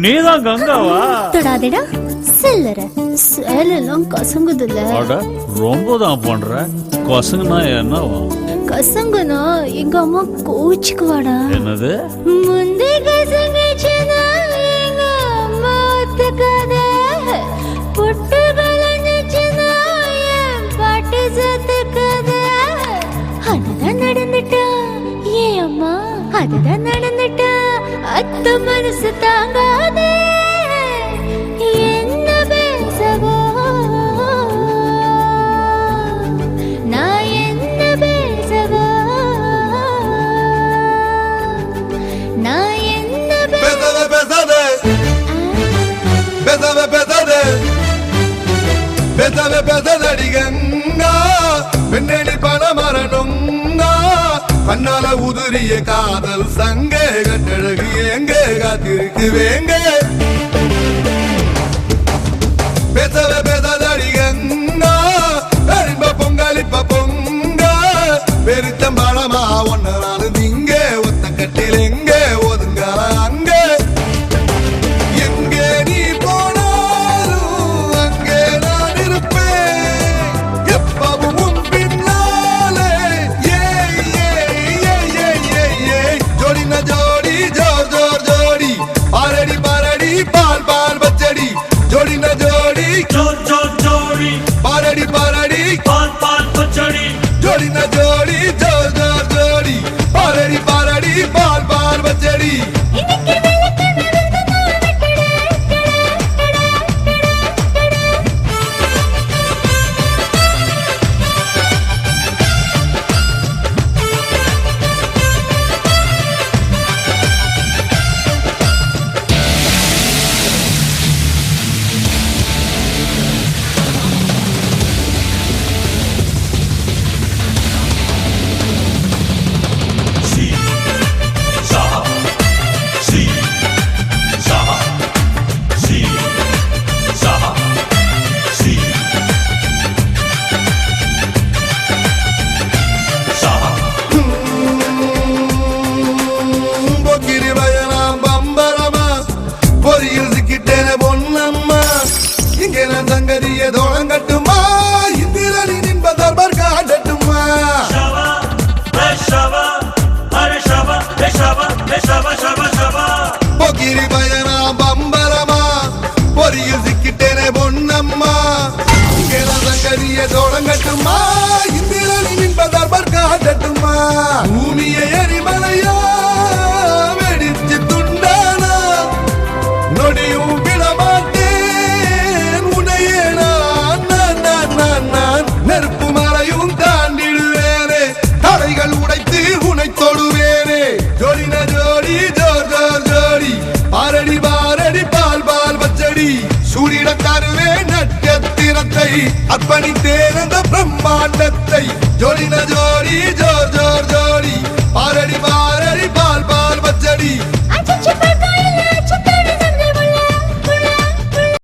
நீதான் கங்காவா? தொடாதடா செல்லற சேலெல்லாம் கசங்குதுல. ரொம்ப தான் பண்ற. கசங்குனா என்னவா? கசங்குனா எங்க அம்மா கோச்சுக்குவாடா. என்னது? முந்தி கசங்குச்சுனா எங்க அம்மா ஒத்துக்காத. பொட்டு கலந்துச்சுனா என் பாட்டு சத்துக்காத. அதுதான் நடந்துட்டா ஏன் அம்மா, அதுதான் நடந்துட்டா அத்த மனசு தாங்காதே. என்ன பேசவோ நான், என்ன பேசவோ நான், என்ன பேசாத பேசாத பேசாத பேசாத பேசாத பேசாதடி கங்கா, பெண்ணடி பணமரணுங்கா, கண்ணால உதிரிய காதல் சங்க கட்டழகு எங்க காத்திருக்கு வேங்க. பேசாத பேசாதடி கங்கா, பெரும்ப பொங்கலிப்ப பொங்க, பெருத்தம்பழமா ஒன்னாலும் நீங்க ஒத்த கட்டில் எங்க ஒதுங்கால அங்க. எங்கே நீ போனாலும் அங்கே நான் இருப்பேன், எப்பவும் உன் பின்னாலே. ஜோடி ந ஜோடி ஜோர் ஜோர் ஜோடி, பாரடி பாரடி பால் பால் பச்சடி. ஜோடி ந ஜோடி ஜோர் ஜோர் ஜோடி, பாரடி பாரடி பால் பால் பச்சடி. ஜோடி ந ஜோடி ஜோர் ஜோர் ஜோடி, பாரடி பாரடி பால் பால் பச்சடி. பூமியை எரிமலையா வெடிச்சு துண்டானா, நொடியும் விடமாட்டேன் உனையே நான். நெருப்பு மலையும் தாண்டிடுவேனே, தடைகள் உடைத்து உனை தொடுவேனே. ஜோடி ந ஜோடி ஜோர் ஜோர் ஜோடி, பாரடி பாரடி பால் பால் பச்சடி. சூரிட தருவே நட்சத்திரத்தை, அர்ப்பணித்தேன் அந்த பிரம்மாண்டத்தை. ஜோடி ந ஜோடி